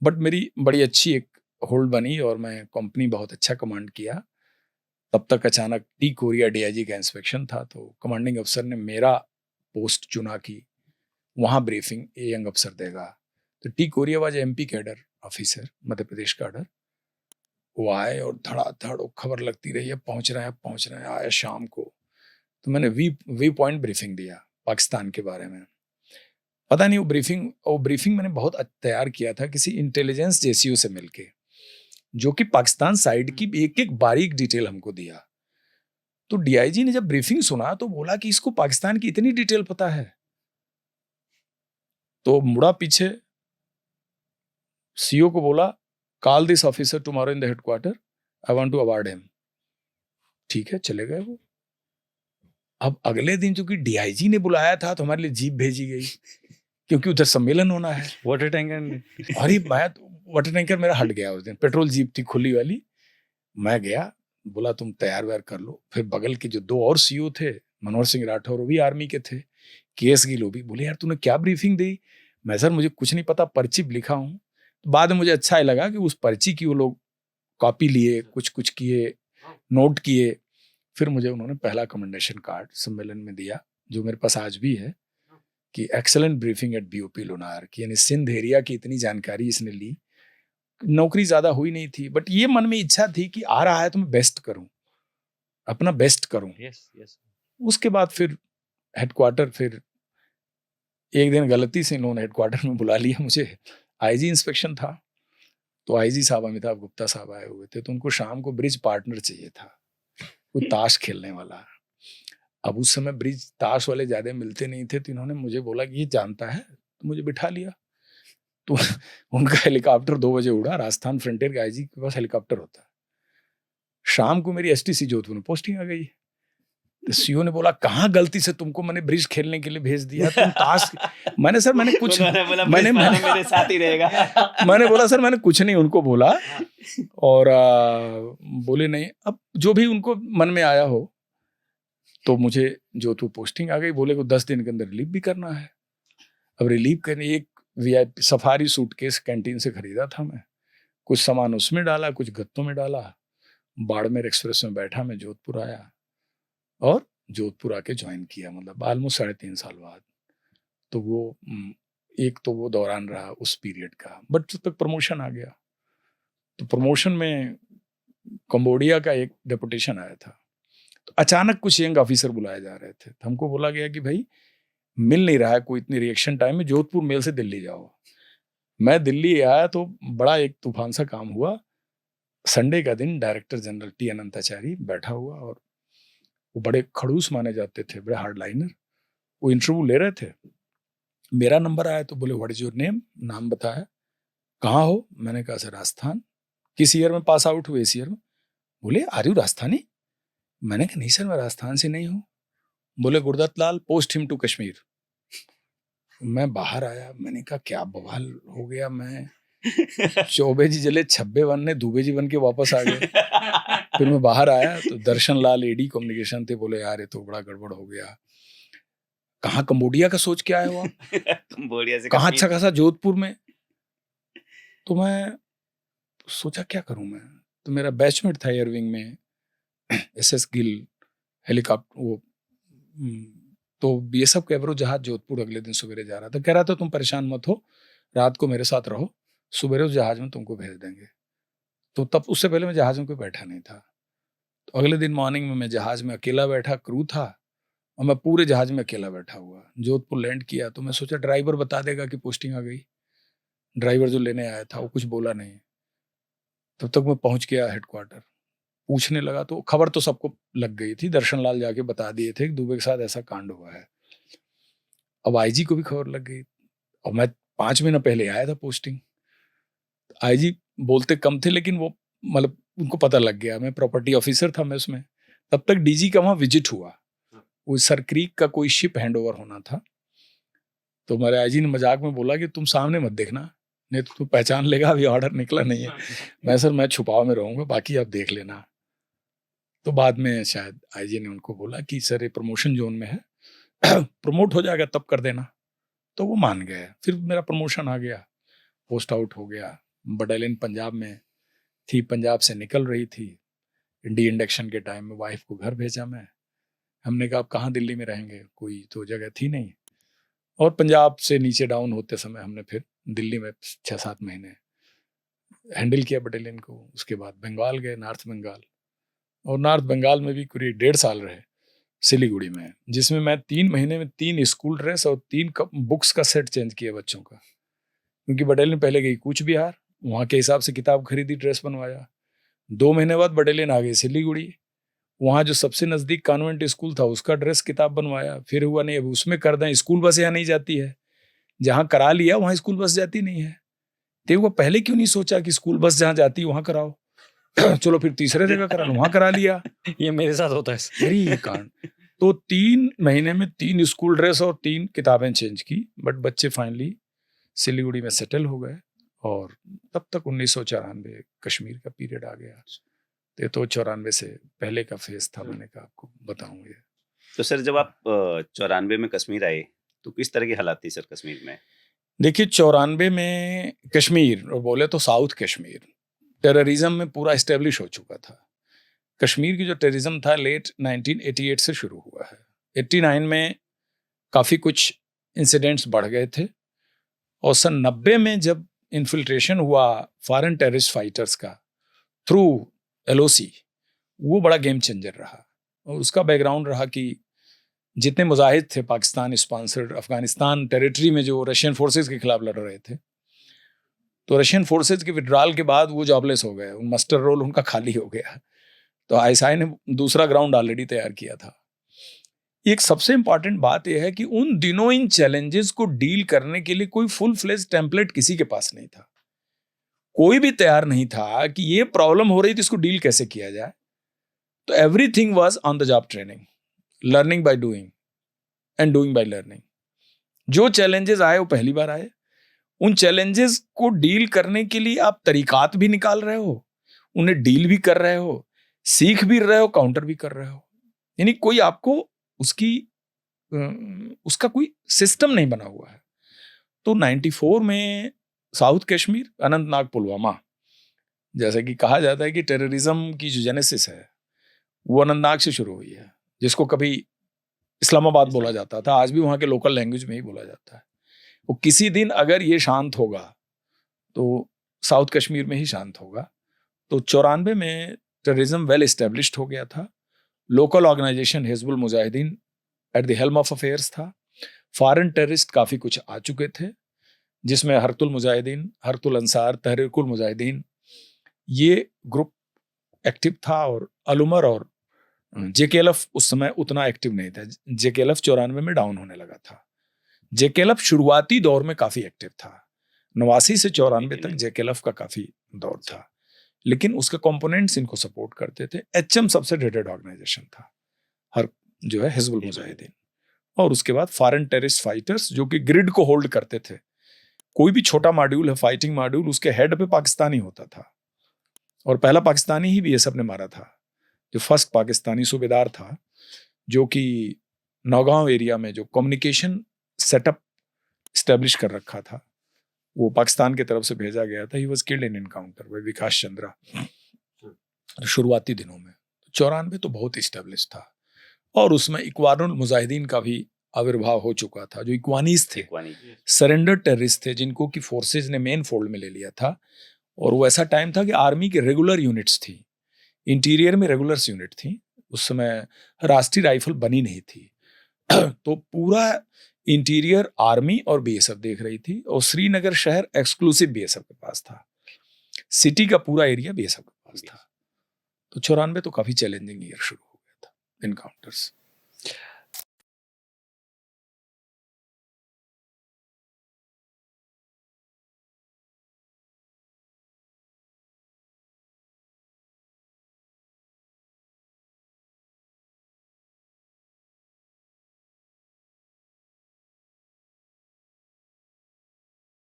But मेरी बड़ी अच्छी एक होल्ड बनी और मैं कंपनी बहुत अच्छा कमांड किया। तब तक अचानक टी कोरिया डीआईजी का इंस्पेक्शन था, तो कमांडिंग अफसर ने मेरा पोस्ट चुना कि वहाँ ब्रीफिंग ये यंग अफसर देगा। तो T Korea was MP cadre officer, Madhya Pradesh cadre. वो आए और धड़ाधड़ वो खबर लगती रही, अब पहुँच रहे हैं, अब पहुँच रहे हैं। आया शाम को, तो मैंने वी पॉइंट ब्रीफिंग दिया पाकिस्तान के बारे में। पता नहीं वो ब्रीफिंग मैंने बहुत तैयार किया था किसी इंटेलिजेंस जेसीओ से मिलके, जो कि पाकिस्तान साइड की एक एक बारीक डिटेल हमको दिया। तो डीआईजी ने जब ब्रीफिंग सुना तो बोला कि इसको पाकिस्तान की इतनी डिटेल पता है। तो मुड़ा पीछे, सीओ को बोला, call this officer tomorrow in the headquarter, I want to award him. ठीक है, चले गए वो। अब अगले दिन चूंकि डीआईजी ने बुलाया था तो हमारे लिए जीप भेजी गई, क्योंकि उधर सम्मेलन होना है। वाटर टैंकर अरे मैं वाटर टैंकर मेरा हट गया उस दिन, पेट्रोल जीप थी खुली वाली। मैं गया, बोला तुम तैयार व्यार कर लो। फिर बगल के जो दो और सीओ थे, मनोहर सिंह राठौर, वो भी आर्मी के थे, केएस गिल, वो भी बोले यार तूने क्या ब्रीफिंग दी? मैं सर मुझे कुछ नहीं पता, पर्ची लिखा हूँ। तो बाद में मुझे अच्छा ही लगा कि उस पर्ची की वो लोग कॉपी लिए, कुछ कुछ किए, नोट किए। फिर मुझे उन्होंने पहला कमेंडेशन कार्ड सम्मेलन में दिया, जो मेरे पास आज भी है, कि excellent briefing at BOP Lonar की, यानी सिंध एरिया की इतनी जानकारी इसने ली। नौकरी ज्यादा हुई नहीं थी, बट ये मन में इच्छा थी कि आ रहा है तो मैं बेस्ट करूं, अपना बेस्ट करूं। yes. उसके बाद फिर हेडक्वार्टर, फिर एक दिन गलती से इन्होंने हेडक्वार्टर में बुला लिया मुझे। आईजी इंस्पेक्शन था, तो आईजी साहब अमिताभ गुप्ता साहब आए हुए थे, तो उनको शाम को ब्रिज पार्टनर चाहिए था, कोई ताश खेलने वाला। अब उस समय ब्रिज ताश वाले ज्यादा मिलते नहीं थे, तो इन्होंने मुझे बोला कि ये जानता है, तो मुझे बिठा लिया। तो उनका हेलीकॉप्टर 2 बजे उड़ा, राजस्थान फ्रंटियर के आईजी के पास हेलीकॉप्टर होता है। शाम को मेरी एसटीसी जोधपुर में पोस्टिंग आ गई। तो सीओ ने बोला कहाँ गलती से तुमको मैंने ब्रिज खेलने के लिए भेज दिया, तुम ताश। मैंने सर मैंने कुछ मैंने मेरे साथ ही रहेगा। मैंने बोला सर मैंने कुछ नहीं उनको बोला। और बोले नहीं, अब जो भी उनको मन में आया हो। तो मुझे जोधपुर पोस्टिंग आ गई। बोले को 10 दिन के अंदर रिलीव भी करना है। अब रिलीव करने एक वीआईपी सफारी सूटकेस कैंटीन से खरीदा था मैं, कुछ सामान उसमें डाला, कुछ गत्तों में डाला, बाड़मेर एक्सप्रेस में बैठा, मैं जोधपुर आया और जोधपुर आके ज्वाइन किया, मतलब ऑलमोस्ट 3.5 साल बाद। तो वो एक तो वो दौरान रहा उस पीरियड का, बट जब तक प्रमोशन आ गया, तो प्रमोशन में कंबोडिया का एक डेपुटेशन आया था। तो अचानक कुछ यंग ऑफिसर बुलाए जा रहे थे, तो हमको बोला गया कि भाई मिल नहीं रहा है कोई इतनी रिएक्शन टाइम में, जोधपुर मेल से दिल्ली जाओ। मैं दिल्ली आया तो बड़ा एक तूफान सा काम हुआ। संडे का दिन डायरेक्टर जनरल टी अनंताचारी बैठा हुआ, और वो बड़े खड़ूस माने जाते थे, बड़े हार्ड लाइनर। वो इंटरव्यू ले रहे थे, मेरा नंबर आया तो बोले व्हाट इज योर नेम, नाम बताया, कहाँ हो, मैंने कहा सर राजस्थान। किस ईयर में पास आउट हुए? इस ईयर में। बोले आर यू राजस्थानी? मैंने कहा नहीं सर मैं राजस्थान से नहीं हूँ। बोले गुरदत्त लाल, पोस्ट हिम टू कश्मीर। मैं बाहर आया, मैंने कहा क्या बवाल हो गया, मैं चौबे जी जले छब्बे बनने दुबे जी बन के वापस आ गए। फिर मैं बाहर आया तो दर्शन लाल एडी कम्युनिकेशन थे, बोले यार ये तो बड़ा गड़बड़ हो गया। कहाँ कंबोडिया का सोच के आए हो आप? कंबोडिया से कहाँ अच्छा खासा जोधपुर में। तो मैं सोचा क्या करूं मैं। तो मेरा बैचमेट था एयरविंग में, एसएस गिल, हेलीकॉप्टर वो तो बीएसएफ का एवरो जहाज जोधपुर अगले दिन सवेरे जा रहा था। कह रहा था तुम परेशान मत हो, रात को मेरे साथ रहो, सवेरे उस जहाज में तुमको भेज देंगे। तो तब उससे पहले मैं जहाज में कोई बैठा नहीं था। तो अगले दिन मॉर्निंग में मैं जहाज में अकेला बैठा, क्रू था, और मैं पूरे जहाज में अकेला बैठा हुआ। जोधपुर लैंड किया तो मैं सोचा ड्राइवर बता देगा कि पोस्टिंग आ गई। ड्राइवर जो लेने आया था वो कुछ बोला नहीं। तब तक मैं पहुंच गया हेडक्वार्टर, पूछने लगा तो खबर तो सबको लग गई थी, दर्शन लाल जाके बता दिए थे कि दुबे के साथ ऐसा कांड हुआ है। अब आईजी को भी खबर लग गई, और मैं 5 महीना पहले आया था पोस्टिंग। आईजी बोलते कम थे, लेकिन वो मतलब उनको पता लग गया, मैं प्रॉपर्टी ऑफिसर था मैं उसमें। तब तक डीजी का वहां विजिट हुआ, वो सर क्रीक का कोई शिप हैंडओवर होना था। तो मेरे आईजी ने मजाक में बोला कि तुम सामने मत देखना, नहीं तो तू पहचान लेगा, अभी ऑर्डर निकला नहीं है। मैं सर मैं छुपाव में रहूंगा, बाकी आप देख लेना। तो बाद में शायद आईजी ने उनको बोला कि सर ये प्रमोशन जोन में है, प्रमोट हो जाएगा तब कर देना। तो वो मान गए, फिर मेरा प्रमोशन आ गया, पोस्ट आउट हो गया। बटालियन पंजाब में थी, पंजाब से निकल रही थी। डी इंडक्शन के टाइम में वाइफ को घर भेजा मैं। हमने कहा आप कहाँ दिल्ली में रहेंगे, कोई तो जगह थी नहीं। और पंजाब से नीचे डाउन होते समय हमने फिर दिल्ली में 6-7 महीने हैंडल किया बटालियन को। उसके बाद बंगाल गए, नॉर्थ बंगाल, और नॉर्थ बंगाल में भी करीब 1.5 साल रहे सिलीगुड़ी में, जिसमें मैं 3 महीने में 3 स्कूल ड्रेस और 3 बुक्स का सेट चेंज किया बच्चों का। क्योंकि बटालियन पहले गई कूच बिहार, वहाँ के हिसाब से किताब खरीदी, ड्रेस बनवाया। 2 महीने बाद बटालियन आ गई सिलीगुड़ी, वहाँ जो सबसे नज़दीक कॉन्वेंट स्कूल था उसका ड्रेस किताब बनवाया। फिर हुआ नहीं, अब उसमें कर दें, स्कूल बस यहाँ नहीं जाती है, जहाँ करा लिया वहाँ स्कूल बस जाती नहीं है। तो वो पहले क्यों नहीं सोचा कि स्कूल बस जहाँ जाती वहाँ कराओ। चलो फिर तीसरे जगह करा, वहाँ करा लिया। ये मेरे साथ होता है यही कारण। तो 3 महीने में 3 स्कूल ड्रेस और 3 किताबें चेंज की, बट बच्चे फाइनली सिलीगुड़ी में सेटल हो गए। और तब तक 1994 कश्मीर का पीरियड आ गया। तो 94 से पहले का फेज था, मैंने कहा आपको बताऊंगे। तो सर जब आप 94 में कश्मीर आए तो किस तरह की हालात थी सर कश्मीर में? देखिए 94 में कश्मीर, और बोले तो साउथ कश्मीर, टेररिज्म में पूरा इस्टेब्लिश हो चुका था। कश्मीर की जो टेररिज्म था लेट 1988 से शुरू हुआ है। 89 में काफ़ी कुछ इंसिडेंट्स बढ़ गए थे, और सन 90 में जब इन्फिल्ट्रेशन हुआ फॉरेन टेररिस्ट फाइटर्स का थ्रू LOC, वो बड़ा गेम चेंजर रहा। और उसका बैकग्राउंड रहा कि जितने मुजाहिद थे पाकिस्तान स्पॉन्सर्ड अफगानिस्तान टेरिटरी में जो रशियन फोर्सेस के खिलाफ लड़ रहे थे, तो रशियन फोर्सेस के विड्रॉल के बाद वो जॉबलेस हो गए, मास्टर रोल उनका खाली हो गया। तो ISI ने दूसरा ग्राउंड ऑलरेडी तैयार किया था। एक सबसे इंपॉर्टेंट बात यह है कि उन दिनों इन चैलेंजेस को डील करने के लिए कोई फुल फ्लेज टेम्पलेट किसी के पास नहीं था। कोई भी तैयार नहीं था कि ये प्रॉब्लम हो रही थी, इसको डील कैसे किया जाए। तो everything was on the job training, learning by doing and doing by learning. जो चैलेंजेस आए वो पहली बार आए, उन चैलेंजेस को डील करने के लिए आप तरीकात भी निकाल रहे हो, उन्हें डील भी कर रहे हो, सीख भी रहे हो, काउंटर भी कर रहे हो। यानी कोई आपको उसका कोई सिस्टम नहीं बना हुआ है। तो 94 में साउथ कश्मीर, अनंतनाग, पुलवामा, जैसे कि कहा जाता है कि टेररिज्म की जो जेनेसिस है वो अनंतनाग से शुरू हुई है, जिसको कभी इस्लामाबाद बोला जाता था, आज भी वहाँ के लोकल लैंग्वेज में ही बोला जाता है। वो किसी दिन अगर ये शांत होगा तो साउथ कश्मीर में ही शांत होगा। तो 94 में टेररिज्म वेल एस्टेब्लिश्ड हो गया था। Local organisation Hizbul Mujahideen at the helm of affairs था। फॉरेन टेररिस्ट काफ़ी कुछ आ चुके थे, जिसमें हरतुल मुजाहिदीन, हरतुल अंसार, तहरीकुल मुजाहिदीन, ये ग्रुप एक्टिव था। और अलुमर और JKLF उस समय उतना एक्टिव नहीं था। JKLF 94 में डाउन होने लगा था। JKLF शुरुआती दौर में काफ़ी एक्टिव था, 89 से 94 तक JKLF का काफ़ी दौर था, लेकिन उसके कंपोनेंट्स इनको सपोर्ट करते थे। HM सबसे रेटेड ऑर्गेनाइजेशन था, हर जो है हिजबुल मुजाहिदीन। और उसके बाद फॉरेन टेररिस्ट फाइटर्स जो कि ग्रिड को होल्ड करते थे। कोई भी छोटा मॉड्यूल है, फाइटिंग मॉड्यूल, उसके हेड पे पाकिस्तानी होता था, और पहला पाकिस्तानी ही BSF ने मारा था। जो फर्स्ट पाकिस्तानी सूबेदार था, जो कि नौगांव एरिया में जो कम्युनिकेशन सेटअप स्टैब्लिश कर रखा था, वो पाकिस्तान की तरफ से भेजा गया था। He was killed in encounter by Vikas Chandra शुरुआती दिनों में। 94 तो बहुत इस्टेब्लिश था, और उसमें इक्वानुल मुजाहिदीन का भी आविर्भाव हो चुका था, जो इक्वानीज थे, सरेंडर टेररिस्ट थे, जिनको कि फोर्सेज ने मेन फोल्ड में ले लिया था। और वो ऐसा टाइम था कि आर्मी की रेगुलर यूनिट्स थी, इंटीरियर में रेगुलर्स यूनिट थी। उस समय राष्ट्रीय राइफल बनी नहीं थी, तो पूरा इंटीरियर आर्मी और BSF देख रही थी, और श्रीनगर शहर एक्सक्लूसिव BSF के पास था, सिटी का पूरा एरिया BSF के पास था। तो 94 तो काफी चैलेंजिंग ईयर शुरू हो गया था, इनकाउंटर्स।